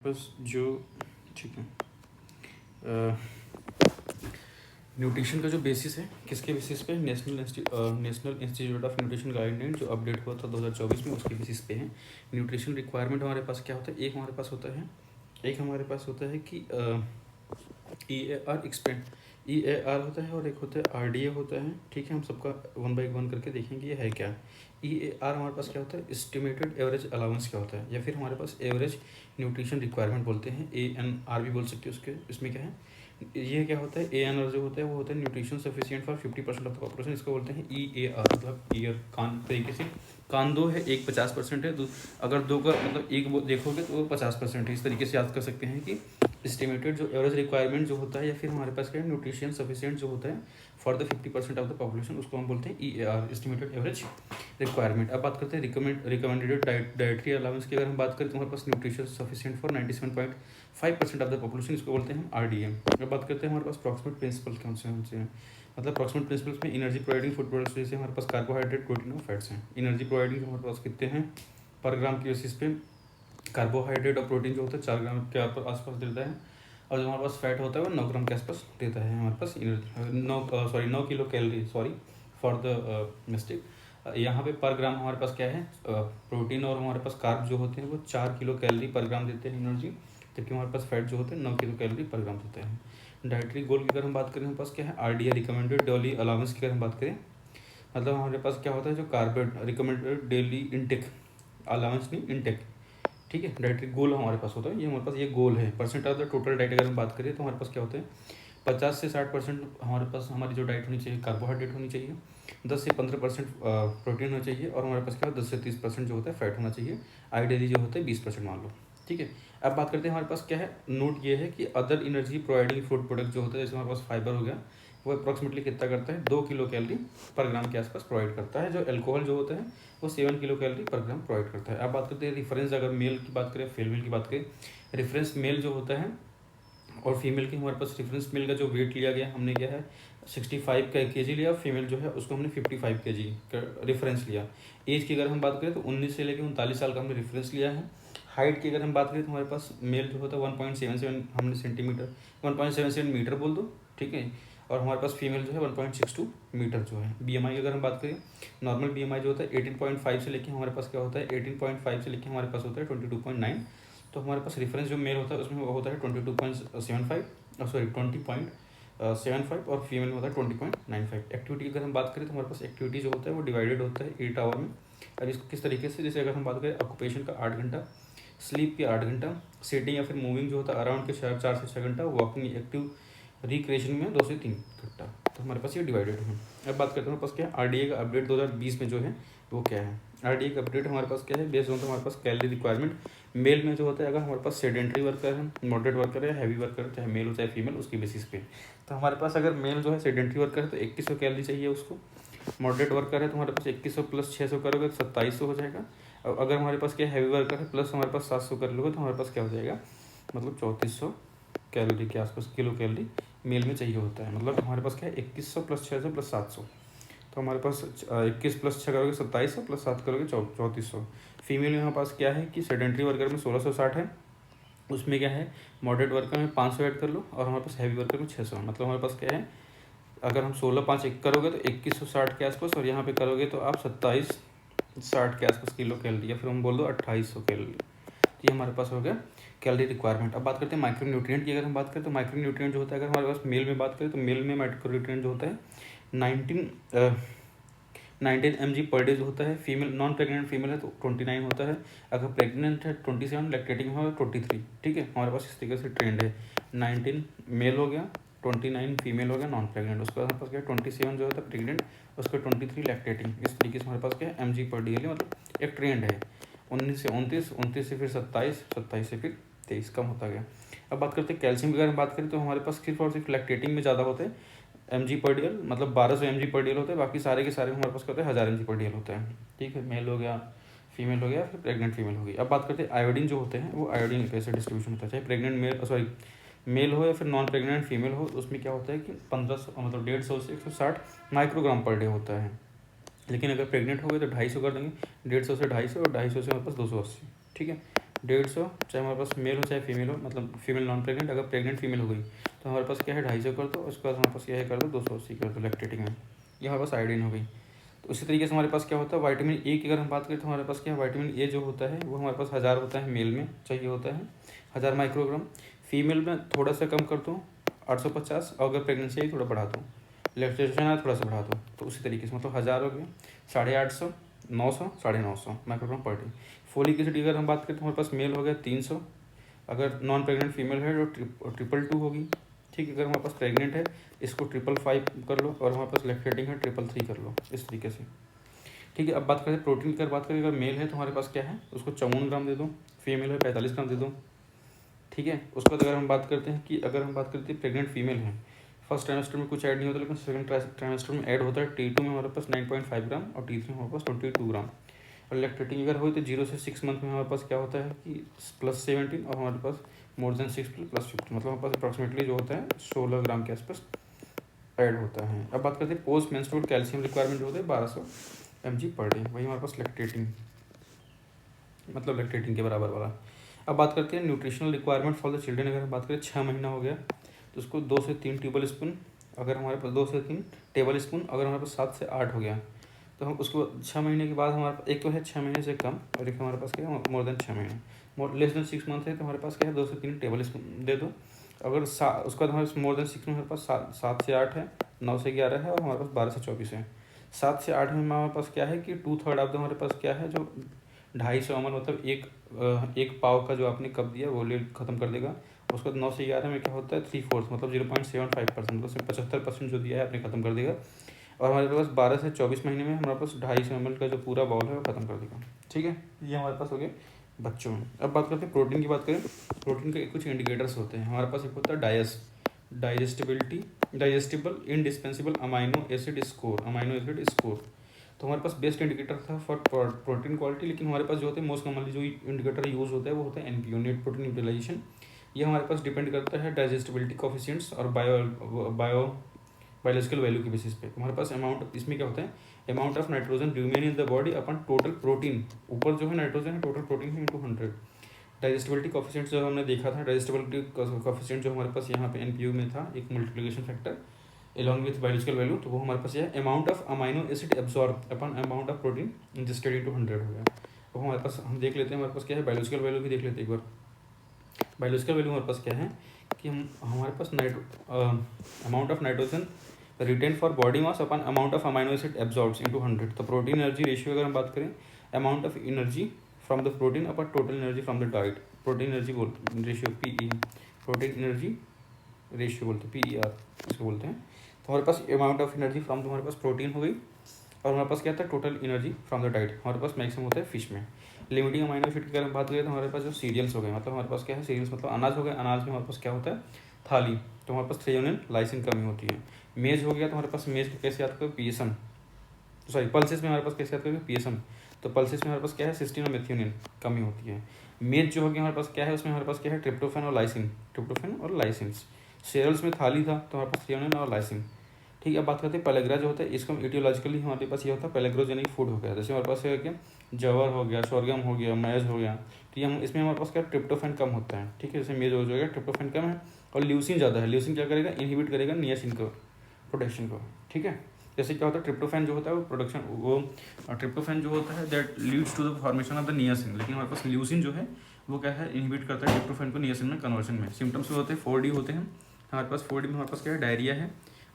बस जो ठीक है न्यूट्रिशन का जो बेसिस है किसके बेसिस पे national institute of nutrition guideline जो अपडेट हुआ था 2024 में उसके बेसिस पे है। न्यूट्रिशन रिक्वायरमेंट हमारे पास क्या होता है, एक हमारे पास होता है कि EAR एक्सपेंड EAR होता है और एक होता है RDA होता है। ठीक है, हम सबका वन बाई वन करके देखेंगे ये है क्या। EAR हमारे पास क्या होता है, एस्टिमेटेड एवरेज अलाउंस क्या होता है, या फिर हमारे पास एवरेज न्यूट्रिशन रिक्वायरमेंट बोलते हैं, ANR भी बोल सकते हैं उसके। इसमें क्या है, ये क्या होता है, ANR जो होता है वो होता है nutrition sufficient for 50% of the population. इसको बोलते हैं EAR, मतलब ईयर कान तरीके से कान दो है, एक 50% है, अगर दो का मतलब एक वो देखोगे तो वो 50% है। इस तरीके से याद कर सकते हैं कि एस्टिमेटेड जो एवरेज रिक्वायरमेंट जो होता है, या फिर हमारे पास क्या है न्यूट्रिशन सफिशिएंट जो होता है for the 50% of the population, उसको हम बोलते हैं EAR, एस्टिमेटेड एवरेज रिक्वायरमेंट। अब बात करते हैं रिकमेंडेड डाइटरी अलाउंस की। अगर हम बात करें तो हमारे पास nutrition sufficient for 97.5% of the population, इसको बोलते हैं हम RDM। अब बात करते हैं हमारे पास प्रॉक्सिमेट प्रिंसिपल कौन से हैं, मतलब प्रॉक्सिमेट प्रिंसिपल्स में एनर्जी प्रोवाइडिंग फूड प्रोडक्ट्स जैसे हमारे पास कार्बोहाइड्रेट, प्रोटीन और फैट्स हैं। एनर्जी प्रोवाइडिंग हमारे पास कितने हैं पर ग्राम की बेसिस पे, कार्बोहाइड्रेट और प्रोटीन जो होता है 4 ग्राम के आसपास देता है, और जो हमारे पास फैट होता है वो 9 ग्राम के आसपास देता है हमारे पास energy, 9 kilo calorie, sorry for the mistake. यहाँ पे पर ग्राम हमारे पास क्या है, प्रोटीन और हमारे पास कार्ब जो होते हैं वो 4 किलो कैलोरी पर ग्राम देते हैं एनर्जी, जबकि हमारे पास फैट जो होते हैं 9 किलो कैलोरी पर ग्राम देते हैं। डाइटरी गोल की अगर हम बात करें, हमारे पास क्या है RDA, रिकमेंडेड डेली अलाउंस की अगर हम बात करें, मतलब हमारे पास क्या होता है जो carbohydrate recommended daily intake, allowance नहीं इनटेक, ठीक है। डाइटरी गोल हमारे पास होता है, ये हमारे पास ये गोल है। Percent of the total diet अगर हम बात करें तो हमारे पास क्या होते हैं 50 से 60% हमारे पास हमारी जो डाइट होनी चाहिए कार्बोहाइड्रेट होनी चाहिए, 10 से 15% प्रोटीन होना चाहिए, और हमारे पास क्या होता है 10 से 30% जो होता है फैट होना चाहिए। आइडियली जो होता है 20% मान लो, ठीक है। अब बात करते हैं हमारे पास क्या है, नोट ये है कि other energy providing food product जो होता है, जैसे हमारे पास फाइबर हो गया, वो अप्रॉक्सीमेटली कितना करता है 2 किलो कैलोरी पर ग्राम के आसपास प्रोवाइड करता है। जो अल्कोहल जो होता है वो 7 किलो कैलोरी पर ग्राम प्रोवाइड करता है। अब बात करते हैं रेफरेंस, अगर मेल की बात करें फीमेल की बात करें, रेफरेंस मेल जो होता है और फीमेल की, हमारे पास रेफरेंस मेल का जो वेट लिया गया हमने क्या है 65 kg लिया, फीमेल जो है उसको हमने 55 kg का रेफरेंस लिया। एज की अगर हम बात करें तो 19 से लेकर 39 साल का हमने रेफरेंस लिया है। हाइट की अगर हम बात करें तो हमारे पास मेल जो होता है 1.77 हमने सेंटीमीटर, 1.77 मीटर बोल दो, ठीक है, और हमारे पास फीमेल जो है 1.62 मीटर जो है। BMI अगर हम बात करें, नॉर्मल BMI जो होता है 18.5 से लेके हमारे पास क्या होता है 18.5 से लेके हमारे पास होता है 22.9। तो हमारे पास रेफरेंस जो मेल होता है उसमें वो होता है 22.75, सॉरी 20.75, और फीमेल में होता है 20.95। एक्टिविटी अगर हम बात करें तो हमारे पास एक्टिविटी जो होता है वो डिवाइडेड होता है 8 आवर में। अब इसको किस तरीके से, जैसे अगर हम बात करें ऑक्यूपेशन का 8 घंटा, स्लीप के 8 घंटा, सीटिंग या फिर मूविंग जो होता है अराउंड के 4 से 6 घंटा, वॉकिंग एक्टिव रिक्रिएशन में 2 से 3 घंटा। तो हमारे पास ये डिवाइडेड है। अब बात करते हैं हमारे पास क्या है RDA का अपडेट 2020 में जो है वो क्या है। RDA का अपडेट हमारे पास क्या है, बेस्ड ऑन हमारे पास कैलोरी रिक्वायरमेंट मेल में जो होता है, अगर हमारे पास सेडेंट्री वर्कर है, मॉडरेट वर्कर है, हैवी वर्कर, चाहे मेल हो चाहे फीमेल, उसकी बेसिस पे। तो हमारे पास अगर मेल जो है सेडेंट्री वर्कर है तो 2100 कैलोरी चाहिए उसको, मॉडरेट वर्कर है तो हमारे पास 2100 प्लस 600 करोगे तो 2700 हो जाएगा। और अगर हमारे पास क्या हैवी वर्कर है प्लस हमारे पास 700 कर लोगे तो हमारे पास क्या हो जाएगा, मतलब 3400 कैलोरी के आसपास किलो कैलोरी मेल में चाहिए होता है। मतलब हमारे पास क्या है 2100 प्लस 600 प्लस 700, तो हमारे पास 21 प्लस 6 करोगे 2700 प्लस 7 करोगे 3400। फीमेल में हमारे पास क्या है कि सेडेंट्री वर्कर में 1660 है, उसमें क्या है मॉडरेट वर्कर में 500 ऐड कर लो, और हमारे पास हैवी वर्कर में 600। मतलब हमारे पास क्या है, अगर हम 16 5 1 करोगे तो 2160 के आसपास, और यहाँ पे करोगे तो आप 2760 के आसपास किलो कैलोरी, या फिर हम बोल दो 2800 कैलोरी। ये हमारे पास हो गया कैलोरी रिक्वायरमेंट। अब बात करते हैं माइक्रो न्यूट्रिएंट की। अगर हम बात करें तो माइक्रो न्यूट्रिएंट जो होता है, अगर हमारे पास मेल में बात करें तो मेल में माइक्रो न्यूट्रिएंट जो होता है 19 mg पर डे जो होता है। फीमेल नॉन प्रेग्नेंट फीमेल है तो 29 होता है, अगर प्रेग्नेंट है 27, लैक्टेटिंग है 23, ठीक है। हमारे पास इस तरीके से ट्रेंड है, 19 मेल हो गया, 29 फीमेल हो गया नॉन प्रेग्नेंट, उसके बाद हमारे पास क्या है 27 जो होता है प्रेग्नेंट, उसका 23 लैक्टेटिंग। इस तरीके से हमारे पास क्या है mg पर डे, मतलब एक ट्रेंड है। 19 से 29, 29 से फिर 27, 27 से फिर 23 कम होता गया। अब बात करते हैं कैल्शियम की। अगर हम बात करें तो हमारे पास सिर्फ और सिर्फ लैक्टेटिंग में ज़्यादा होते हैं mg पर डीएल, मतलब 1200 mg पर डीएल होते हैं, बाकी सारे के सारे हमारे पास क्या होता है 1000 mg पर डीएल होता है, ठीक है। मेल हो गया, फीमेल हो गया, फिर प्रेग्नेंट फीमेल हो गई। अब बात करते हैं आयोडीन जो होते हैं, वो आयोडीन कैसे डिस्ट्रीब्यूशन होता है, चाहे प्रेग्नेंट मेल सॉरी मेल हो या फिर नॉन प्रेग्नेंट फीमेल हो, उसमें क्या होता है कि 1500 मतलब 150 से 160 माइक्रोग्राम पर डे होता है। लेकिन अगर प्रेग्नेंट हो गए तो 250 कर देंगे, 150 से 250, और 250 से हमारे पास 280, ठीक है। 150, चाहे हमारे पास मेल हो चाहे फीमेल हो, मतलब फीमेल नॉन प्रेग्नेंट, अगर प्रेग्नेंट फीमेल हो गई तो हमारे पास क्या है 250 कर दो, उसके बाद हमारे पास क्या है कर दो 280 कर दो लैक्टेटिंग में, ये हमारे पास आयोडीन हो गई। तो उसी तरीके से हमारे पास क्या होता है विटामिन ए की अगर हम बात करें तो हमारे पास क्या है विटामिन ए जो होता है वो हमारे पास 1000 होता है, मेल में चाहिए होता है 1000 माइक्रोग्राम, फीमेल में थोड़ा सा कम कर दो 850, और अगर प्रेगनेंसी है थोड़ा बढ़ा दो, लैक्टेशन है थोड़ा सा बढ़ा दो, तो उसी तरीके से मतलब 1000 हो गया, 850, 900, 950 microgram per day. Folic acid की अगर हम बात करें तो हमारे पास मेल हो गया 300, अगर नॉन प्रेग्नेंट फीमेल है तो 222 होगी, ठीक है। अगर हमारे पास प्रेग्नेंट है इसको 555 कर लो, और हमारे पास लैक्टेटिंग है 333 कर लो, इस तरीके से, ठीक है। अब बात करें प्रोटीन की, अगर बात करें अगर मेल है तो हमारे पास क्या है उसको 54 ग्राम दे दो, फीमेल है 45 ग्राम दे दो, ठीक है। उसके बाद अगर हम बात करते हैं कि अगर हम बात करते हैं प्रेग्नेंट फीमेल है, फर्स्ट ट्राइमेस्टर में कुछ ऐड नहीं होता, लेकिन सेकंड ट्राइमेस्टर में ऐड होता है, T2 में हमारे पास 9.5 ग्राम और T3 में हमारे पास 22 ग्राम। और लैक्टेटिंग अगर हो तो 0 से 6 मंथ में हमारे पास क्या होता है कि +17, और हमारे पास मोर देन 6 +50, मतलब हमारे पास अप्रॉक्सीमेटली जो होता है 16 ग्राम के आसपास ऐड होता है। अब बात करते हैं पोस्ट मेंस्ट्रुअल कैल्शियम रिक्वायरमेंट जो होता है 1200 mg पर डे, वही हमारे पास लैक्टेटिंग, मतलब लैक्टेटिंग के बराबर वाला। अब बात करते हैं nutritional requirement for the children, अगर हम बात करें 6 महीना हो गया तो उसको 2 से 3 टेबल स्पून, अगर हमारे पास 2 से 3 टेबल स्पून, अगर हमारे पास 7 से 8 हो गया तो हम उसको 6 महीने के बाद हमारे पास एक तो है 6 महीने से कम, और एक हमारे पास क्या है मोर देन 6 महीने, लेस देन 6 मंथ है तो हमारे पास क्या है 2 से 3 टेबल स्पून दे दो। अगर उसके बाद हमारे पास मोर देन 6 में हमारे पास 7 से 8 है, 9 से 11 है, और हमारे पास 12 से 24 है। 7 से 8 में हमारे पास क्या है कि 2/3 ऑफ द हमारे पास क्या है जो 250 ml, मतलब एक पाव का जो आपने कप दिया वो ले खत्म कर देगा। उसके बाद 9 से 11 में क्या होता है 3/4, मतलब 0.75%, मतलब 75% जो दिया है आपने खत्म कर देगा। और हमारे पास 12 से 24 महीने में हमारे पास 250 ml का जो पूरा बाउल है वो खत्म कर देगा, ठीक है। ये हमारे पास हो गए बच्चों में। अब बात करते हैं प्रोटीन की, बात करें प्रोटीन के कुछ इंडिकेटर्स होते हैं हमारे पास। एक होता है digestible indispensable amino acid score, तो हमारे पास बेस्ट इंडिकेटर था फॉर प्रोटीन क्वालिटी, लेकिन हमारे पास जो होते हैं मोस्ट कॉमनली जो इंडिकेटर यूज होता है वो होता है NPU, नेट प्रोटीन यूटिलाइजेशन। ये हमारे पास डिपेंड करता है डाइजेस्टिबिलिटी कोफिशिएंट्स और बायोलॉजिकल वैल्यू के बेसिस पे। हमारे पास अमाउंट, इसमें क्या होता है amount of nitrogen remain in the body upon total protein, ऊपर जो है नाइट्रोजन है टोटल प्रोटीन है इंटू 100। डाइजेस्टिबिलिटी कोफिशिएंट जो हमने देखा था, डाइजेस्टिबिलिटी कोफिशिएंट जो हमारे पास यहाँ पे NPU में था एक multiplication factor along with biological value, तो वो हमारे पास ये amount of amino acid absorb upon amount of protein ingested into 100 हो गया। तो हमारे पास हम देख लेते हैं हमारे पास क्या है बायोलॉजिकल वैल्यू भी देख लेते हैं एक बार। बायोलॉजिकल वैल्यू हमारे पास क्या है कि हमारे पास amount of nitrogen retain for body mass upon amount of amino acid absorbs into 100। तो प्रोटीन एनर्जी रेशियो अगर हम बात करें amount of energy from the protein upon total energy from the diet, protein energy ratio PE, protein energy ratio बोलते हैं PER इसको बोलते हैं। तो हमारे पास अमाउंट ऑफ एनर्जी फ्रॉम हमारे पास प्रोटीन हो गई, और हमारे पास क्या था total energy from the diet हमारे पास मैक्सिमम होता है फिश में। लिमिटिंग अमाइनो एसिड की अगर हम बात करें तो हमारे पास जो सीरियल्स हो गए, मतलब हमारे पास क्या है सीरियल्स मतलब अनाज हो गए, अनाज में हमारे पास क्या होता है थाली, तो हमारे पास थ्रेयोनिन लाइसिन कमी होती है। मेज हो गया तो हमारे पास मेज को कैसे याद करें PSM, सॉरी पल्सेस में हमारे पास कैसे याद करेंगे PSM, तो पल्सेस में हमारे पास क्या है सिस्टीन और मेथियोनिन कमी होती है। मेज जो हो गया हमारे पास क्या है उसमें हमारे पास क्या है ट्रिप्टोफैन और लाइसिन। सेरल्स में थाली था तो हमारे पास थ्रेयोनिन और लाइसिन, ठीक है। अब बात करते हैं पेलेग्रा जो होता है, इसको इटियोलॉजिकली हमारे पास ये होता है पेलेग्रोजेनिक फूड हो गया, जैसे हमारे पास है क्या जवर हो गया, सोरगम हो गया, मैज हो गया, तो ये हम इसमें हमारे पास क्या ट्रिप्टोफैन कम होता है, ठीक है। जैसे मेज हो जाएगा ट्रिप्टोफैन कम है, और ल्यूसिन ज़्यादा है, ल्यूसिन क्या करेगा इनहिबिट करेगा नियासिन को प्रोडक्शन को, ठीक है। जैसे क्या होता है ट्रिप्टोफैन जो होता है वो प्रोडक्शन वो ट्रिप्टोफैन जो होता है that leads to the formation of the niacin, लेकिन हमारे पास ल्यूसिन जो है वो क्या है इनहिबिट करता है ट्रिप्टोफैन को नियासिन में कन्वर्शन में। सिम्टम्स जो होते हैं 4D होते हैं हमारे पास, 4D में हमारे पास क्या है डायरिया है,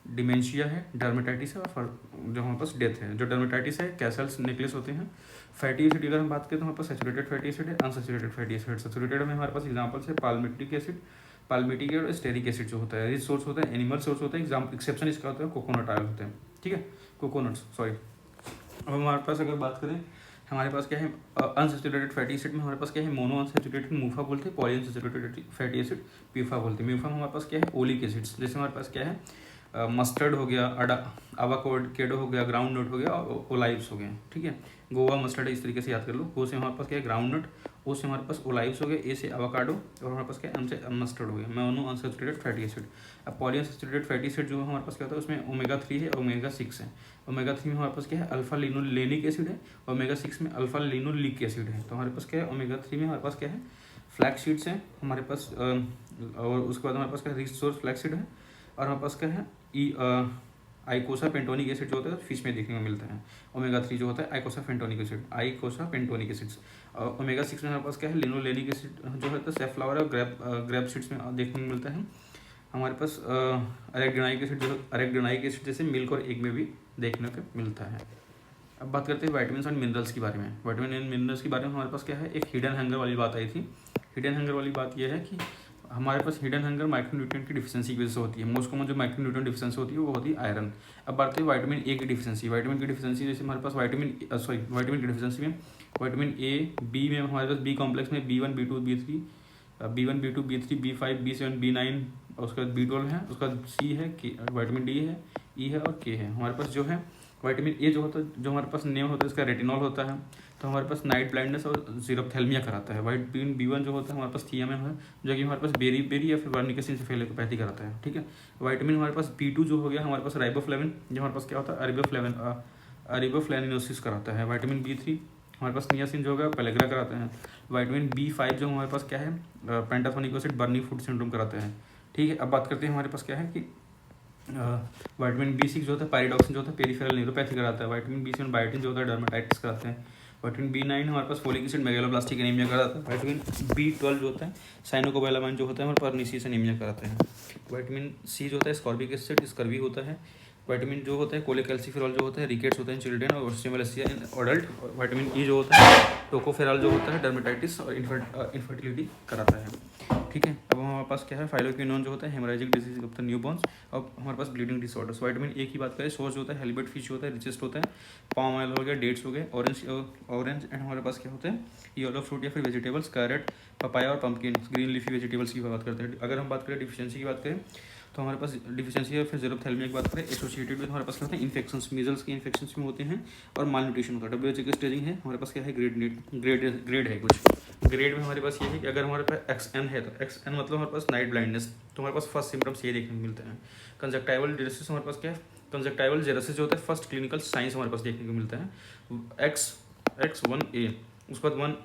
डिमेंशिया है, डर्मेटाइटिस है, और जो हमारे पास डेथ है। जो डर्मेटाइटिस है कैसल्स नेकलेस होते हैं। फैटी एसिड अगर हम बात करें तो हमारे पास सैचुरेटेड फैटी एसिड है, अनसैचुरेटेड फैटी एसिड। सैचुरेटेड में हमारे पास एग्जाम्पल्स है पाल्मिटिक एसिड और स्टेरिक एसिड जो होता है, रिच सोर्स होता है, एनिमल सोर्स होता है, एक्सेप्शन इसका होता है कोकोनट ऑयल होते हैं, ठीक है कोकोनट्स सॉरी। अब हमारे पास अगर बात करें हमारे पास क्या है अनसैचुरेटेड फैटी एसिड में हमारे पास क्या है मोनो अनसैचुरेटेड मूफा बोलते हैं, पॉली अनसैचुरेटेड फैटी एसिड पीफा बोलते हैं। म्यूफा में हमारे पास क्या है ओलिक एसिड्स, जैसे हमारे पास क्या है मस्टर्ड हो गया, आवाकेडो हो गया, ग्राउंड नट हो गया, और ओलाइव्स हो गए, ठीक है। गोवा मस्टर्ड है, इस तरीके से याद कर लो। गो से हमारे पास क्या है ग्राउंड नट, ओ से हमारे पास ओलाइव्स हो गए, ए से आवाकाडो, और हमारे पास क्या है एम से मस्टर्ड हो गया, मोनो अनसैचुरेटेड फैटी एसिड। अब पॉलीअनसैचुरेटेड फैटी एसिड जो हमारे पास क्या होता है उसमें ओमेगा-3 है, ओमेगा-6 है। ओमेगा-3 में हमारे पास क्या है अल्फा लिनोलेनिक एसिड है, ओमेगा-6 में अल्फा लिनोलिक एसिड है। तो हमारे पास क्या है ओमेगा-3 में हमारे पास क्या है फ्लैक्स सीड्स हैं हमारे पास, और उसके बाद हमारे पास क्या है रिच सोर्स फ्लैक्स सीड है, और हमारे पास क्या है आइकोसा पेंटोनिक एसिड जो होता है फिश में देखने को मिलता है। ओमेगा-3 जो होता है आइकोसा पेंटोनिक एसिड, आइकोसा पेंटोनिक एसिड्स। ओमेगा-6 में हमारे पास क्या है लिनोलेनिक एसिड जो होता है सेफ्लावर और ग्रेप सीड्स में देखने को मिलता है। हमारे पास अरेक्डोनाइक एसिड जैसे मिल्क और एग में भी देखने को मिलता है। अब बात करते हैं वाइटामिन एंड मिनरल्स के बारे में। वाइटामिन एंड मिनरल्स के बारे में हमारे पास क्या है एक हिडन हंगर वाली बात आई थी। हिडन हंगर वाली बात यह है कि हमारे पास हिडन हंगर माइक्रोन्यूट्रिएंट की डिफिशिएंसी की वजह से होती है। मोस्ट कॉमन जो माइक्रोन्यूट्रिएंट डिफिशिएंसी होती है वो होती है आयरन। अब बात करें वाइटामिन ए की डिफिशिएंसी। वाइटामिन की डिफिशिएंसी जैसे हमारे पास वाइटामिन की डिफिशिएंसी में वाइटामिन ए, बी में हमारे पास बी कॉम्प्लेक्स में B1, B2, B3, B1, B2, B3, B5, B7, B9, और उसके बाद B12 है, उसका सी है, वाइटामिन डी है, ई है और के है। हमारे पास जो है वाइटामिन ए जो होता है जो हमारे पास नेम होता है इसका रेटिनॉल होता है, तो हमारे पास नाइट ब्लाइंडनेस और जीरोप्थेल्मिया कराता है। वाइटामिन B1 जो होता है हमारे पास थियामिन है जो कि हमारे पास बेरी या फिर वर्निक एसिड कराता है, ठीक है। वाइटामिन हमारे पास B2 जो हो गया हमारे पास राइबोफ्लेविन, जो हमारे पास क्या होता है अरिबोफ्लेविनोसिस कराता है। वाइटामिन B3 हमारे पास नियासिन जो होगा पेलेग्रा कराते हैं। वाइटामिन B5 जो हमारे पास क्या है पेंटाथोनिक एसिड बर्नी फूड सिंड्रोम कराते हैं, ठीक है। अब बात करते हैं हमारे पास क्या है कि वाइटामिन B6 जो होता है पायरिडॉक्सिन जो होता है पेरिफेरल न्यूरोपैथी कराता है। वाइटामिन B7 बायोटिन जो होता है डर्मेटाइटिस कराते हैं। वाइटामिन B9 हमारे पास फोलिक एसिड मेगालोब्लास्टिक एनीमिया कराता है। वाइटामिन B12 जो होता है साइनोकोबालामाइन जो होता है हमारे पास पर्निसियस एनीमिया कराता है। वाइटामिन C जो होता है स्कॉर्बिक एसिड स्कर्वी होता है। वाइटामिन जो होता है कोलेकैल्सिफेरॉल जो होता है रिकेट्स होता है इन चिल्ड्रेन और osteomalacia in adult. Vitamin E जो होता है टोकोफेरॉल जो होता है डर्मेटाइटिस और इनफर्टिलिटी कराता है, ठीक है। अब हमारे पास क्या है फाइलोक्विनोन जो होता है haemorrhagic disease of the newborn's. अब हमारे पास ब्लीडिंग डिसऑर्डर्स। वाइटामिन ए की बात करें सोर्स जो होता है हेलबेट फिश होता है रिचेस्ट होता है। पाम ऑयल हो गया, डेट्स हो गए, ऑरेंज एंड हमारे पास क्या होते हैं येलो फ्रूट या फिर वेजिटेबल्स कैरेट, पपाया और पम्पकिन ग्रीन लीफी वेजिटेबल्स की बात करते हैं। अगर हम बात करें डिफिशियंसी की बात करें तो हमारे पास डिफिशियंसी या फिर जीरोप्थेल्मिया की बात करें एसोसिएटेड विद हमारे पास क्या होते हैं इन्फेक्शंस, मीजल्स के इन्फेक्शंस में होते हैं और माल न्यूट्रिशन का। WHO की स्टेजिंग है हमारे पास क्या है ग्रेड है कुछ। ग्रेड में हमारे पास ये है कि अगर हमारे पास XN है तो XN मतलब हमारे पास नाइट ब्लाइंडनेस, तो हमारे पास फर्स्ट सिम्टम्स ये देखने को मिलते हैं। कंजक्टाइवल जेरोसिस हमारे पास क्या है कंजक्टाइवल जेरोसिस जो होता है फर्स्ट क्लिनिकल साइंस हमारे पास देखने को मिलता है X1A। उसके बाद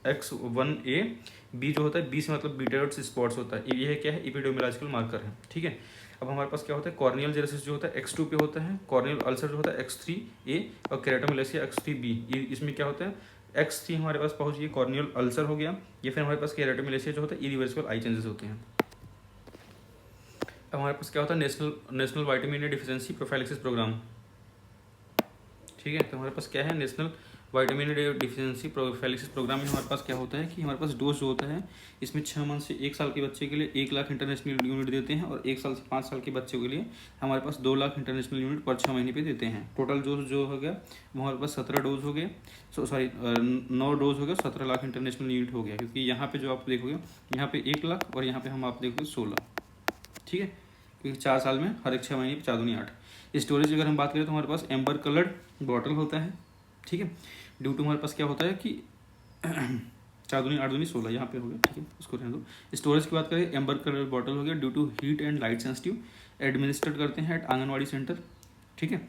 X1A बी जो होता है बी से मतलब बीटा स्पॉट्स होता है, ये क्या है एपिडेमियोलॉजिकल मार्कर है, ठीक है। अब हमारे पास क्या होता है कॉर्नियल जेरोसिस जो होता है X2 पे होता है, कॉर्नियल अल्सर जो होता है X3A और केराटोमेलेसिया X3B। इसमें क्या होता है X3 हमारे पास पहुंच गई कॉर्नियल अल्सर हो गया, या फिर हमारे पास केराटोमेलेसिया जो होता है इरिवर्सिबल आई चेंजेस होते हैं। अब हमारे पास क्या होता है national vitamin A deficiency prophylaxis programme, ठीक है। तो हमारे पास क्या है national vitamin A deficiency prophylaxis programme में हमारे पास क्या होता है कि हमारे पास डोज जो होता है इसमें 6 मंथ से 1 साल के बच्चे के लिए 1 लाख इंटरनेशनल यूनिट देते हैं, और 1 साल से 5 साल के बच्चों के लिए हमारे पास 2 लाख इंटरनेशनल यूनिट पर 6 महीने पे देते हैं। टोटल डोज जो हो गया वो हमारे पास 17 डोज हो गए, 9 डोज हो गया, 17 लाख इंटरनेशनल यूनिट हो गया। क्योंकि यहाँ पे जो आप देखोगे यहाँ पे 1 लाख और यहाँ पे हम आप देखोगे 16, ठीक है। क्योंकि 4 साल में हर एक 6 महीने 4 दूनी 8। स्टोरेज अगर हम बात करें तो हमारे पास एम्बर कलर्ड बॉटल होता है, ठीक है। ड्यू टू हमारे पास क्या होता है कि 4 दूनी 8 दूनी 16 यहाँ पे हो गया, ठीक है, उसको रहने दो। स्टोरेज की बात करें एम्बर कलर बॉटल हो गया due to heat and light sensitive, administrate करते हैं एट आंगनवाड़ी सेंटर, ठीक है।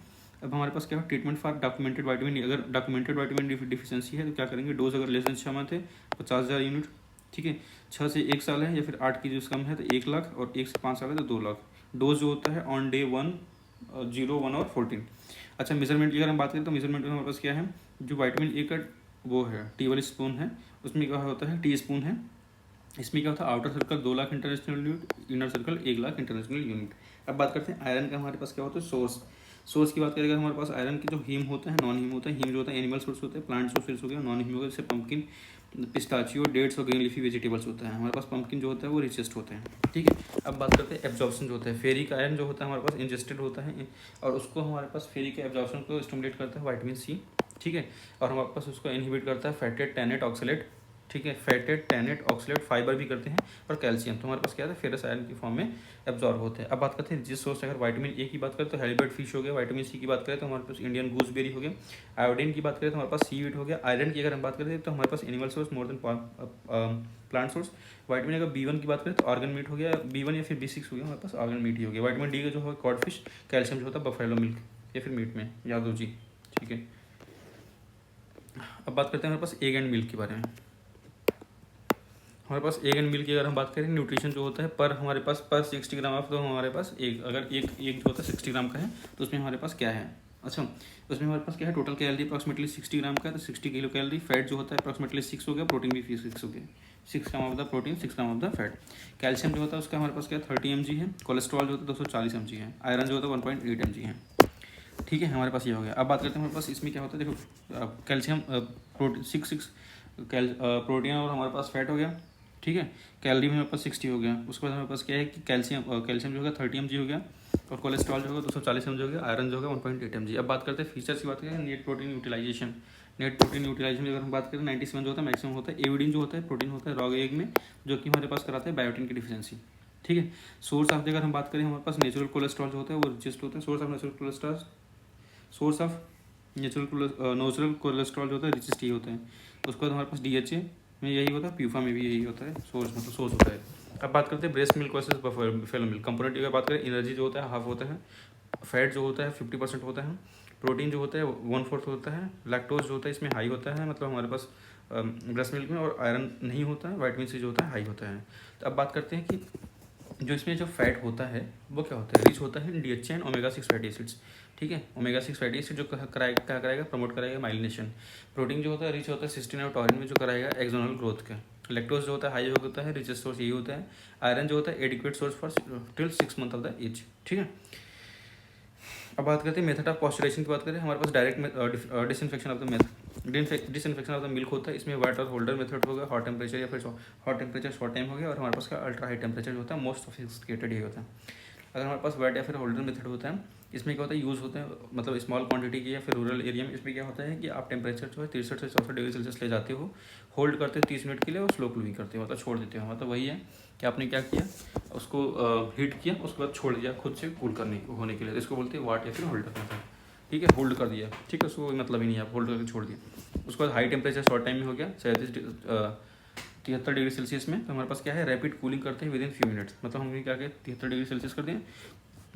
अब हमारे पास क्या है ट्रीटमेंट फॉर डॉक्यूमेंटेड वाइटामिन, अगर डॉक्यूमेंटेड वाइटामिन डिफिशिएंसी है तो क्या करेंगे डोज अगर लेस देन 6 मंथ है 50,000 यूनिट, ठीक है। 6 से 1 साल है या फिर 8 की जो कम है तो 1 लाख, और 1 से 5 साल है तो 2 लाख। डोज जो होता है ऑन डे 1, 0, 1 और 14। अच्छा मेजरमेंट की अगर हम बात करें तो मेजरमेंट में हमारे पास क्या है जो वाइटामिन ए का वो है टी वाली स्पून है, उसमें क्या होता है टी स्पून है। इसमें क्या होता है outer circle 2 lakh international unit, inner circle 1 lakh international unit. अब बात करते हैं आयरन का हमारे पास क्या होता है सोर्स की बात करेंगे हमारे पास आयरन की जो हीम होता है नॉन हीम होता है। हीम जो होता है एनिमल सोर्स होता है, प्लांट सोर्स हो गया, नॉन हीम हो गया जैसे पम्पकिन, पिस्ताचियो, डेट्स और ग्रीन लीफी वेजिटेबल्स होता है। हमारे पास पम्पकिन जो होता है वो रिचेस्ट होते हैं, ठीक है। अब बात करते हैं एब्जॉर्प्शन जो होता है फेरिक आयरन जो होता है हमारे पास इंजेस्टेड होता है, और उसको हमारे पास फेरिक एब्जॉर्प्शन को स्टिमुलेट करता है वाइटामिन C, ठीक है। और हमारे पास उसको इनहिबिट करता है फैटेट टैनेट ऑक्सलेट, ठीक है, फैटेट, टैनेट, ऑक्सलेट, फाइबर भी करते हैं, और कैल्शियम तो हमारे पास क्या है, फेरस आयरन की फॉर्म में एब्जॉर्ब होते हैं। अब बात करते हैं जिस सोर्स, अगर विटामिन ए की बात करें तो हेलिबर्ट फिश हो गया, विटामिन सी की बात करें तो हमारे पास इंडियन गूसबेरी हो गया, आयोडीन की बात करें तो हमारे पास सीवीड हो गया, आयरन की अगर हम बात करें तो हमारे पास animal source more than plant source, vitamin अगर B1 की बात करें तो ऑर्गन मीट हो गया, B1 या फिर B6 हो गया, हमारे पास ऑर्गन मीट ही हो गया। विटामिन डी का जो है कॉड फिश, कैल्शियम जो होता है बफेलो मिल्क या फिर मीट में, यादव जी, ठीक है। अब बात करते हैं हमारे पास एग एंड मिल्क के बारे में। हमारे पास एग एंड मिल्क की अगर हम बात करें, न्यूट्रिशन जो होता है पर हमारे पास पर 60 ग्राम ऑफ, तो हमारे पास एक, अगर एक जो होता है 60 ग्राम का है तो उसमें हमारे पास क्या है, अच्छा उसमें हमारे पास क्या है, टोटल कैलोरी अप्रॉक्सिमेटली 60 ग्राम का है, तो 60 किलो कैलोरी, फैट जो होता है अप्रॉक्सिमेटली 6 हो गया, प्रोटीन भी 6 हो गया, 6 gram of the protein, 6 gram of the fat. Calcium जो होता है उसका हमारे पास क्या 30 mg है, कोलेस्ट्रॉल जो होता है 240 mg है, आयरन जो होता है 1.8 mg है, ठीक है, हमारे पास ये हो गया। अब बात करते हैं हमारे पास इसमें क्या होता है, देखो कैल्शियम प्रोटीन 6 प्रोटीन और हमारे पास फैट हो गया, ठीक है, कैलोरी में हमारे पास 60 हो गया, उसके बाद हमारे पास क्या है कि कैल्शियम जो होगा 30 mg हो गया, और कोलेस्ट्रॉल जो होगा 240 mg हो गया, आयरन जो होगा 1.8 mg। अब बात करते हैं फीचर्स की बात करें, net protein utilisation, net protein utilisation की अगर हम बात करें 97 जो होता है मैक्सिमम होता है। एविडिन जो होता है प्रोटीन होता है रॉ एग में, जो कि हमारे पास कराता है बायोटिन की डिफिशियंसी, ठीक है। सोर्स ऑफ अगर हम बात करें, हमारे पास नेचुरल कोलेस्ट्रॉल जो होता है वो रिचेस्ट होता है, सोर्स ऑफ नेचुरल कोलेस्ट्रॉल जो होता है रिचेस्ट ही होता है। उसके बाद हमारे पास DHA में यही होता है, प्यूफा में भी यही होता है, सोर्स होता है। अब बात करते हैं breast milk versus buffalo milk. Component की अगर बात करें, एनर्जी जो होता है हाफ होता है, फैट जो होता है 50% होता है, प्रोटीन जो होता है 1/4 होता है, लैक्टोज जो होता है इसमें हाई होता है, मतलब हमारे पास ब्रेस्ट मिल्क में, और आयरन नहीं होता है, विटामिन सी जो होता है हाई होता है। तो अब बात करते हैं कि जो इसमें जो फैट होता है वो क्या होता है, रिच होता है DHA एंड ओमेगा-6 फैटी एसिड्स, ठीक है। ओमेगा-6 फैटी एसिड जो कराएगा, क्या कराएगा, प्रमोट कराएगा माइलिनेशन। प्रोटीन जो होता है रिच होता है सिस्टीन और टॉरिन में, जो कराएगा एक्सोनल ग्रोथ का। लैक्टोज जो होता है हाई होता है, रिचेस्ट सोर्स यही होता है। आयरन जो होता है adequate source for till 6 month of the age, ठीक है। अब बात करते हैं मेथड ऑफ पॉस्चराइजेशन की बात करें, हमारे पास direct disinfection of the disinfection of the milk होता है, इसमें वाटर होल्डर मेथड होगा, हॉट टेम्परेचर या फिर हॉट टेम्परेचर शॉर्ट टाइम हो गया, और हमारे पास का अल्ट्रा हाई टेम्परेचर जो होता है मोस्ट सोफिस्टिकेटेड ये होता है। अगर हमारे पास वेट या फिर होल्डर मेथड होता है, इसमें क्या होता है, यूज़ होता है मतलब स्मॉल क्वांटिटी की या फिर रूरल एरिया में, इसमें क्या होता है कि आप टेम्परेचर जो है 63 से 64 डिग्री सेल्सियस ले जाते हो, होल्ड करते हो 30 मिनट के लिए, और स्लो कूलिंग करते हो, मतलब छोड़ देते हो, मतलब वही है कि आपने क्या किया, उसको हीट किया, उसके बाद छोड़ दिया खुद से कूल करने होने के लिए, इसको बोलते हैं वाट या फिर होल्डर मेथड, ठीक है। होल्ड कर दिया, ठीक है, उसको कोई मतलब ही नहीं है, आप होल्ड करके छोड़ दिया। उसके बाद हाई टेम्परेचर शॉर्ट टाइम में हो गया 73 डिग्री सेल्सियस में, तो हमारे पास क्या है, रैपिड कूलिंग करते हैं विदिन फ्यू मिनट्स, मतलब हमने क्या किया 73 डिग्री सेल्सियस कर दिए,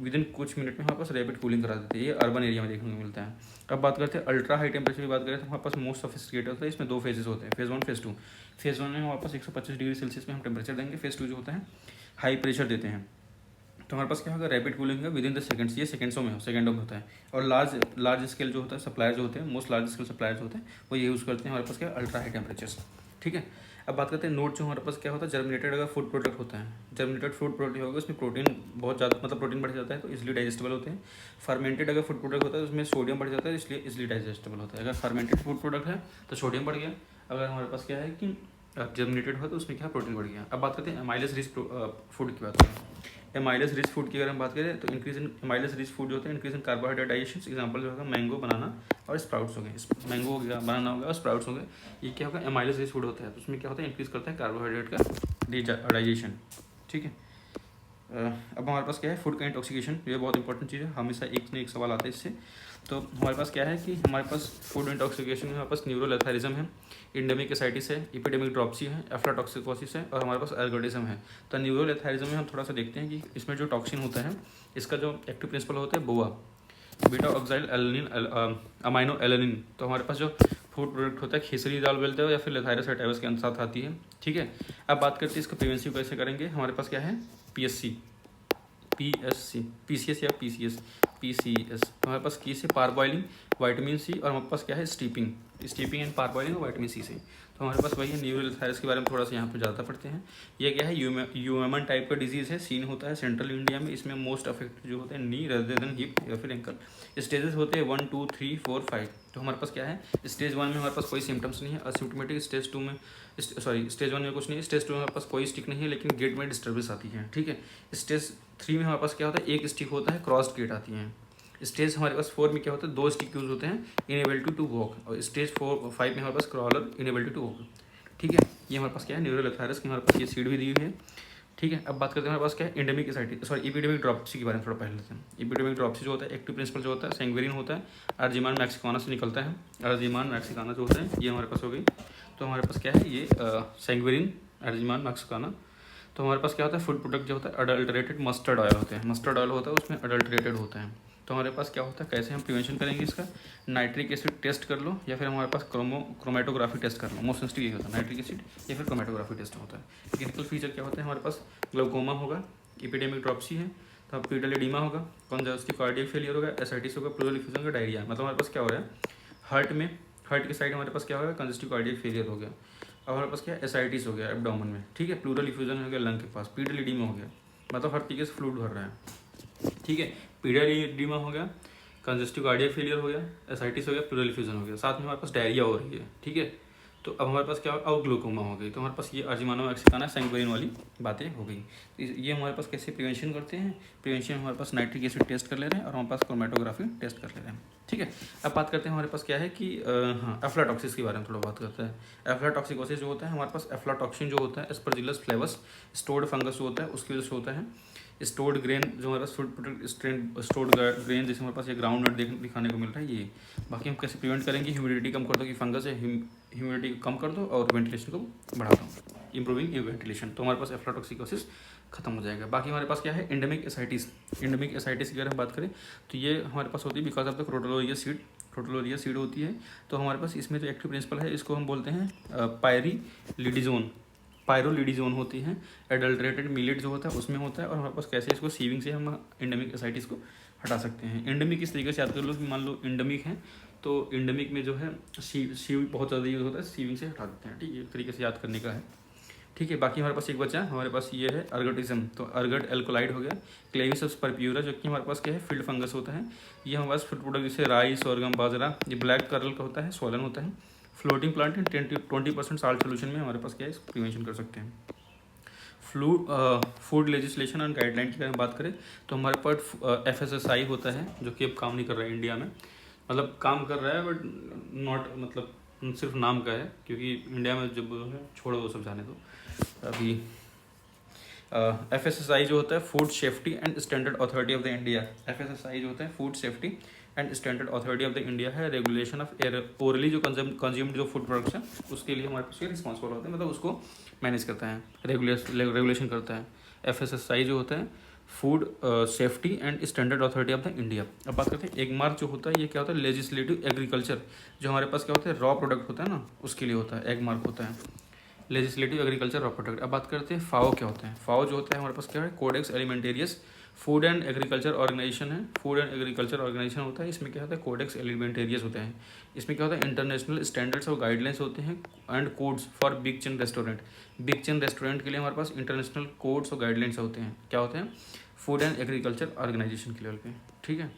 विदिन कुछ मिनट में हमारे पास रैपिड कूलिंग करा देते हैं। ये अर्बन एरिया में देखने को मिलता है। अब बात करते हैं अल्ट्रा हाई टेम्परेचर की बात करें तो हमारे पास मोस्ट सोफिस्टिकेटेड होता है, इसमें 2 फेजेस होते हैं, फेज़ 1 फेज़ 2। फेज़ 1 में हमारे पास 125 डिग्री सेल्सियस में हम टेम्परेचर देंगे, फेज़ 2 जो होता है हाई प्रेशर देते हैं, तो हमारे पास क्या होगा, रैपिड कूलिंग है विदिन द सेकंड्स, ये सेकंड्सों में होता है। और लार्ज स्केल जो होता है सप्लायर जो होते हैं, मोस्ट लार्ज स्केल सप्लायर जो होते हैं वो ये यूज़ करते हैं हमारे पास क्या, अल्ट्रा हाई टेम्परेचर्स, ठीक है। अब बात करते हैं नोट, जो हमारे पास क्या होता है, जर्मिनेटेड अगर फूड प्रोडक्ट होता है, जर्मिनेटेड फूड प्रोडक्ट होगा उसमें प्रोटीन बहुत ज़्यादा, मतलब प्रोटीन बढ़ जाता है तो इजीली डाइजेस्टेबल होते हैं। फर्मेंटेड अगर फूड प्रोडक्ट होता है उसमें सोडियम बढ़ जाता है, इसलिए इजीली डाइजेस्टेबल होता है। अगर फर्मेंटेड फूड प्रोडक्ट है तो सोडियम बढ़ गया, अगर हमारे पास क्या है कि जर्मिनेटेड हो तो उसमें क्या प्रोटीन बढ़ गया। अब बात करते हैं एमाइलेज रिच फूड की बात करें। एमाइलेज रिच फूड की अगर हम बात करें तो increase in amylase rich food जो होता है, increase in carbohydrate digestion. Example जो होगा मैंगो, बनाना और स्प्राउट्स हो गए, मैंगो हो गया, बनाना हो गया और स्प्राउट्स हो गए, ये क्या होगा, एमाइलेज रिच फूड होता है, तो उसमें क्या होता है, इंक्रीज करता है कार्बोहाइड्रेट का डाइजेशन, ठीक है। अब हमारे पास क्या है, फूड का इंटॉक्सिकेशन, ये बहुत इंपॉर्टेंट चीज़ है, हमेशा एक न एक सवाल आता है इससे। तो हमारे पास क्या है कि हमारे पास फूड इंटॉक्सिकेशन में हमारे पास न्यूरोलेथारिज्म है, इंडेमिक एसाइटिस है, इपिडेमिक ड्रॉप्सी है, एफ्लाटॉक्सिकोसिस है, और हमारे पास एल्गोडिज्म है। तो न्यूरोलेथारिज्म में हम थोड़ा सा देखते हैं कि इसमें जो टॉक्सिन होता है, इसका जो एक्टिव प्रिंसिपल होता है बोआ, बीटा ऑक्साइल एलनिन अमाइनो एलनिन। तो हमारे पास जो फूड प्रोडक्ट होता है, खिचड़ी दाल बेलते हो या फिर लेथाइरस सैटाइवस के साथ आती है, ठीक है। अब बात करते हैं इसका प्रिवेंशन कैसे करेंगे। हमारे पास क्या है, PCS या PCS। तो हमारे पास की से पार बॉइलिंग, विटामिन सी, और हमारे पास क्या है, स्टीपिंग एंड पार बॉइलिंग और विटामिन सी से। तो हमारे पास वही है। न्यूरोलेथारिस के बारे में थोड़ा सा यहाँ पे ज़्यादा पढ़ते हैं। ये क्या है, यूएमएन टाइप का डिजीज़ है, सीन होता है सेंट्रल इंडिया में। इसमें मोस्ट अफेक्ट जो होते हैं नी रेदर देन हिप या फिर एंकल। स्टेजेस होते हैं 1 2 3 4 5। तो हमारे पास क्या है, स्टेज 1 में हमारे पास कोई सिम्टम्स नहीं है, असिम्टोमेटिक। स्टेज 2 में स्टेज 1 में कुछ नहीं है, स्टेज 2 में हमारे पास कोई स्टिक नहीं है लेकिन गेट में डिस्टर्बेंस आती है, ठीक है। स्टेज 3 में हमारे पास क्या होता है, एक स्टिक होता है, क्रॉस्ड गेट आती है। स्टेज हमारे पास 4 में क्या होता है, 2 स्टिक यूज होते हैं, इनेबिलिटी टू वॉक। और स्टेज 5 में हमारे पास क्रॉलर, इनेबिलिटी टू वॉक, ठीक है। ये हमारे पास क्या है, न्यूरोलेथायरस की हमारे पास ये सीड भी दी हुई है। ठीक है, अब बात करते हैं हमारे पास क्या है, endemic ascites, sorry epidemic dropsy के बारे में थोड़ा पहले लेते हैं। एपिडेमिक ड्रॉप्सी जो होता है, एक्टिव प्रिंसिपल जो होता है सैंग्विरिन होता है, अर्जिमान मैक्सिकाना से निकलता है। अर्जिमान मैक्सिकाना जो होता है ये हमारे पास हो गई। तो हमारे पास क्या है, ये सैंग्विरिन, अर्जिमान मैक्सिकाना। तो हमारे पास क्या होता है, फूड प्रोडक्ट जो होता है अडल्टरेटेड मस्टर्ड ऑयल होते हैं, मस्टर्ड ऑयल होता है उसमें अडल्टरेटेड होता है। तो हमारे पास क्या होता है, कैसे हम प्रिवेंशन करेंगे इसका, नाइट्रिक एसिड टेस्ट कर लो या फिर हमारे पास क्रोमेटोग्राफी टेस्ट कर लो। मोस्ट सेंसिटिव ये होता है नाइट्रिक एसिड या फिर क्रोमेटोग्राफी टेस्ट होता है। क्लिनिकल फीचर क्या होता है, हमारे पास ग्लाउकोमा होगा, एपिडेमिक ड्रॉप्सी है, तो पीडल एडिमा होगा, कंजस्टिव कार्डियक फेलियर होगा, एसाइटिस होगा, प्लूरल इफ्यूजन का डायरिया। मतलब हमारे पास क्या हो रहा है, हार्ट के साइड हमारे पास क्या होगा, कंजस्टिव कार्डियक फेलियर हो गया। अब हमारे पास क्या है, एसाइटिस हो गया एब्डोमेन में, ठीक है, प्लूरल इफ्यूजन हो गया लंग के पास, पीडल एडिमा हो गया, मतलब हर तरीके से फ्लूइड भर रहा है। ठीक है, पीडल एडिमा हो गया, कंजस्टिव कार्डियक फेलियर हो गया, एसाइटिस हो गया, प्लूरल इफ्यूजन हो गया, साथ में हमारे पास डायरिया हो रही है। ठीक है, तो अब हमारे पास क्या होगा, अब ग्लूकोमा हो गई। तो हमारे पास ये अर्जिमाना मैक्सिकाना सैंग्विरिन वाली बातें हो गई। ये हमारे पास कैसे प्रिवेंशन करते हैं, प्रिवेंशन हमारे पास नाइट्रिक एसिड टेस्ट कर ले रहे हैं और हमारे पास क्रोमेटोग्राफी टेस्ट कर ले रहे हैं। ठीक है, अब बात करते हैं हमारे पास क्या है कि हाँ, एफ्लाटॉक्सिस के बारे में थोड़ा बात करते हैं। एफ्लाटॉक्सिकोसिस जो होता है, हमारे पास एफ्लाटॉक्सिन जो होता है एस्परजिलस फ्लेवस स्टोर्ड फंगस जो होता है उसकी वजह से होता है। स्टोर्ड ग्रेन जो हमारे पास फूड प्रोडक्ट स्टोर्ड ग्रेन, जैसे हमारे पास ये ग्राउंड नट दिखाने को मिल रहा है ये। बाकी हम कैसे प्रिवेंट करेंगे, ह्यूमिडिटी कम कर दो कि फंगस है, ह्यूमिडिटी कम कर दो और वेंटिलेशन को बढ़ा दो, इंप्रूविंग वेंटिलेशन, तो हमारे पास एफ्लाटॉक्सिकोसिस खत्म हो जाएगा। बाकी हमारे पास क्या है, एंडेमिक एसाइटिस। एंडेमिक एसाइटिस की अगर हम बात करें तो ये हमारे पास होती है because of the crotalaria seed, crotalaria seed होती है। तो हमारे पास इसमें जो एक्टिव प्रिंसिपल है इसको हम बोलते हैं पायरोलिडिजोन होती है। एडल्ट्रेटेड मिलेट जो होता है उसमें होता है। और हमारे पास कैसे इसको सीविंग से हम एंडेमिक एसाइटिस को हटा सकते हैं। एंडेमिक इस तरीके से याद कर लो कि मान लो एंडेमिक है तो एंडेमिक में जो है सीव बहुत ज़्यादा यूज होता है, सीविंग से हटा देते हैं। ठीक है, एक तरीके से याद करने का है। ठीक है, बाकी हमारे पास एक बचा हमारे पास ये है अर्गटिज्म, तो अर्गट एल्कोलाइड हो गया। क्लेविसस परप्यूरा जो कि हमारे पास क्या है, फील्ड फंगस होता है। ये हमारे पास फूड प्रोडक्ट जैसे राइस, सोरगम, बाजरा, ये ब्लैक कर्ल का होता है, सोलन होता है। Floating plant in 20% salt solution में हमारे पास क्या है, इसको प्रिवेंशन कर सकते हैं। फूड लेजिस्लेशन एंड गाइडलाइन की अगर हम बात करें तो हमारे पास FSSAI होता है जो कि अब काम नहीं कर रहा है इंडिया में, मतलब काम कर रहा है बट नॉट, मतलब सिर्फ नाम का है, क्योंकि इंडिया में जब है छोड़ो वो सब जाने दो। अभी FSSAI जो होता है food safety and standard authority of the India, FSSAI जो होता है food safety and standard authority of the India है। रेगुलेशन ऑफ ओरली जो कंज्यूम्ड जो फूड प्रोडक्ट्स हैं उसके लिए हमारे पास रिस्पॉन्सिबल होता है, मतलब उसको मैनेज करता है, रेगुलेशन करता है। FSSAI जो होता है food safety and standard authority of the India. अब बात करते हैं एगमार्क जो होता है, ये क्या होता है, लेजिस्लेटिव एग्रीकल्चर, जो हमारे पास क्या होता है रॉ प्रोडक्ट होता है ना, उसके लिए होता है एगमार्क होता है, लेजिस्लेटिव एग्रीकल्चर रॉ प्रोडक्ट। अब बात करते हैं फाओ क्या होता है। फाओ जो होता है हमारे पास क्या है, Codex Alimentarius Food and Agriculture Organization है, फूड एंड एग्रीकल्चर ऑर्गेनाइजेशन होता है। इसमें क्या होता है, कोडेक्स एलिमेंटेरियस होता है। इसमें क्या होता है, इंटरनेशनल स्टैंडर्ड्स और गाइडलाइंस होते हैं and codes for big chain restaurant. Big chain restaurant के लिए हमारे पास इंटरनेशनल कोड्स और गाइडलाइंस होते हैं, क्या होते हैं, फूड एंड एग्रीकल्चर ऑर्गेनाइजेशन के लेवल पे। ठीक है,